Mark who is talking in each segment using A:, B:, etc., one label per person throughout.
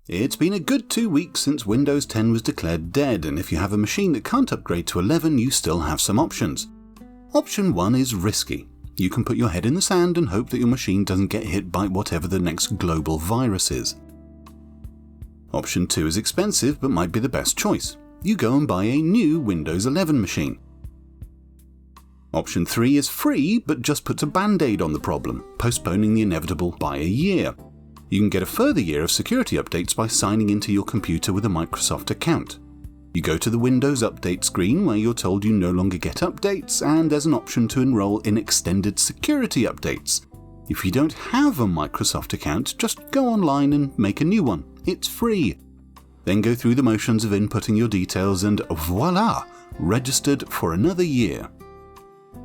A: It's been a good 2 weeks since Windows 10 was declared dead, and if you have a machine that can't upgrade to 11, you still have some options. Option 1 is risky. You can put your head in the sand and hope that your machine doesn't get hit by whatever the next global virus is. Option 2 is expensive but might be the best choice. You go and buy a new Windows 11 machine. Option 3 is free but just puts a band-aid on the problem, postponing the inevitable by a year. You can get a further year of security updates by signing into your computer with a Microsoft account. You go to the Windows Update screen where you're told you no longer get updates, and there's an option to enroll in extended security updates. If you don't have a Microsoft account, just go online and make a new one. It's free. Then go through the motions of inputting your details and voila, registered for another year.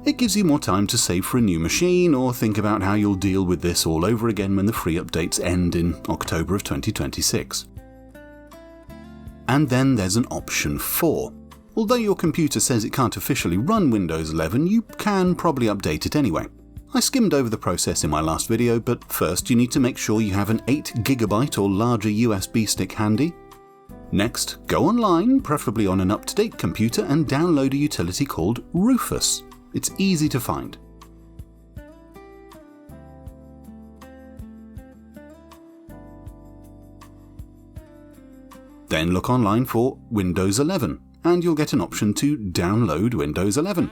A: It gives you more time to save for a new machine or think about how you'll deal with this all over again when the free updates end in October of 2026. And then there's an option 4. Although your computer says it can't officially run Windows 11, you can probably update it anyway. I skimmed over the process in my last video, but first you need to make sure you have an 8GB or larger USB stick handy. Next, go online, preferably on an up-to-date computer, and download a utility called Rufus. It's easy to find. Then look online for Windows 11, and you'll get an option to download Windows 11.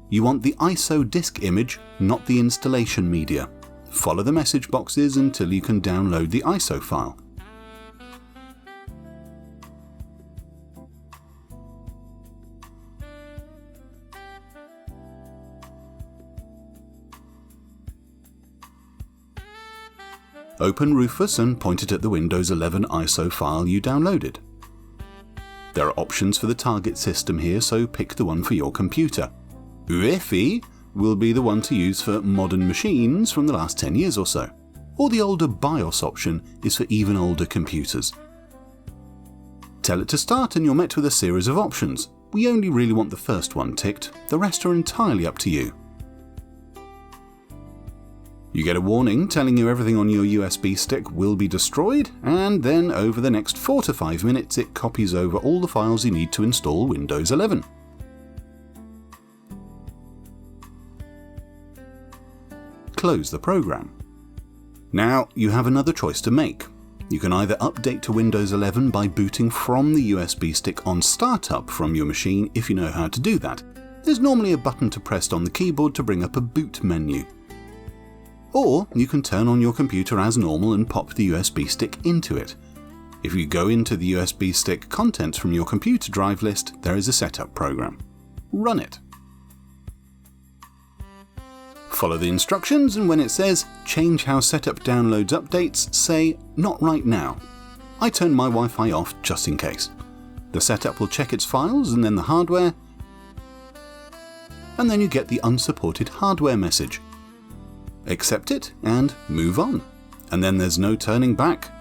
A: You want the ISO disk image, not the installation media. Follow the message boxes until you can download the ISO file. Open Rufus and point it at the Windows 11 ISO file you downloaded. There are options for the target system here, so pick the one for your computer. UEFI will be the one to use for modern machines from the last 10 years or so, or the older BIOS option is for even older computers. Tell it to start and you're met with a series of options. We only really want the first one ticked, the rest are entirely up to you. You get a warning telling you everything on your USB stick will be destroyed, and then over the next 4 to 5 minutes it copies over all the files you need to install Windows 11. Close the program. Now you have another choice to make. You can either update to Windows 11 by booting from the USB stick on startup from your machine if you know how to do that. There's normally a button to press on the keyboard to bring up a boot menu. Or you can turn on your computer as normal and pop the USB stick into it. If you go into the USB stick contents from your computer drive list, there is a setup program. Run it. Follow the instructions, and when it says change how setup downloads updates, say not right now. I turned my Wi-Fi off just in case. The setup will check its files and then the hardware, and then you get the unsupported hardware message. Accept it and move on, and then there's no turning back.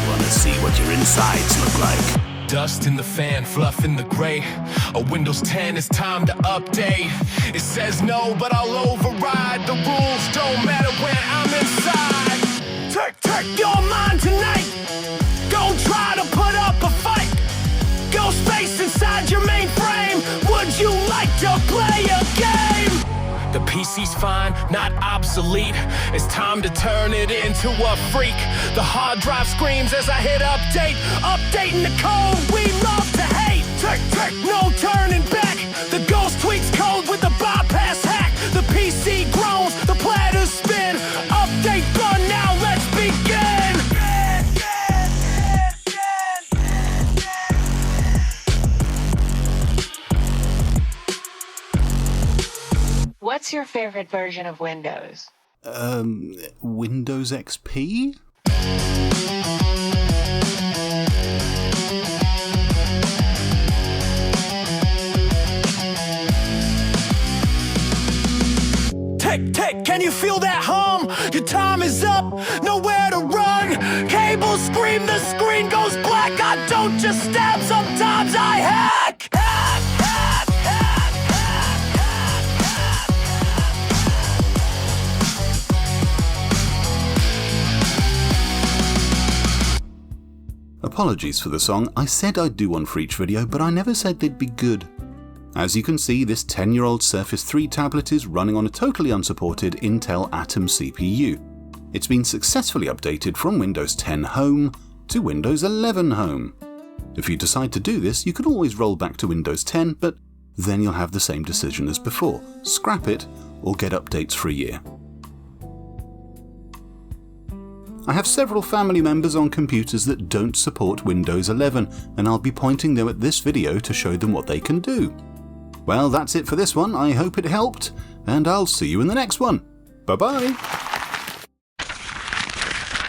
B: Wanna see what your insides look like?
C: Dust in the fan, fluff in the gray. A Windows 10, it's time to update. It says no, but I'll override. The rules don't matter when I'm inside. Take your mind tonight. Don't try to put up a fight. Ghostface inside your mainframe. Would you like to play a game? The PC's fine, not obsolete. It's time to turn it into a freak. The hard drive screams as I hit update. Updating the code we love to hate. Take, no turning back. The ghost tweaks code with the bypass hack. The PC groans, the platters spin. Update done, now let's begin.
D: What's your favorite version of Windows?
A: Windows XP?
C: you feel that hum? Your time is up, nowhere to run. Cables scream, the screen goes black. I don't just stab, sometimes I hack.
A: Apologies for the song, I said I'd do one for each video, but I never said they'd be good. As you can see, this 10-year-old Surface 3 tablet is running on a totally unsupported Intel Atom CPU. It's been successfully updated from Windows 10 Home to Windows 11 Home. If you decide to do this, you can always roll back to Windows 10, but then you'll have the same decision as before: scrap it or get updates for a year. I have several family members on computers that don't support Windows 11, and I'll be pointing them at this video to show them what they can do. Well, that's it for this one. I hope it helped, and I'll see you in the next one. Bye-bye!